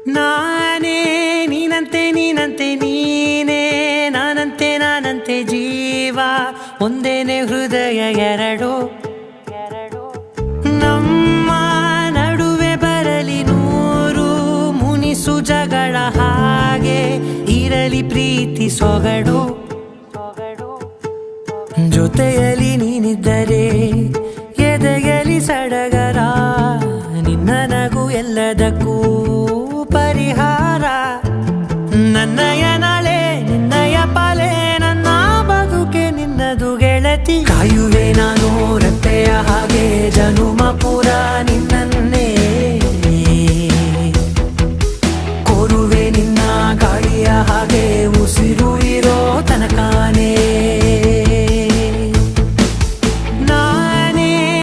ನಾನೇ ನೀನಂತೆ ನೀನಂತೆ ನೀನೇ ನಾನಂತೆ ನಾನಂತೆ ಜೀವ ಒಂದೇನೆ ಹೃದಯ ಎರಡು ನಮ್ಮ ನಡುವೆ ಬರಲಿ ನೂರು ಮುನಿಸು ಜಗಳ ಹಾಗೆ ಇರಲಿ ಪ್ರೀತಿ ಸೊಗಡು ಜೊತೆಯಲ್ಲಿ ನೀನಿದ್ದರೆ ಎದೆಯಲಿ ಸಡಗರ ನಿನ್ನ ನಗು ಎಲ್ಲದಕ್ಕೂ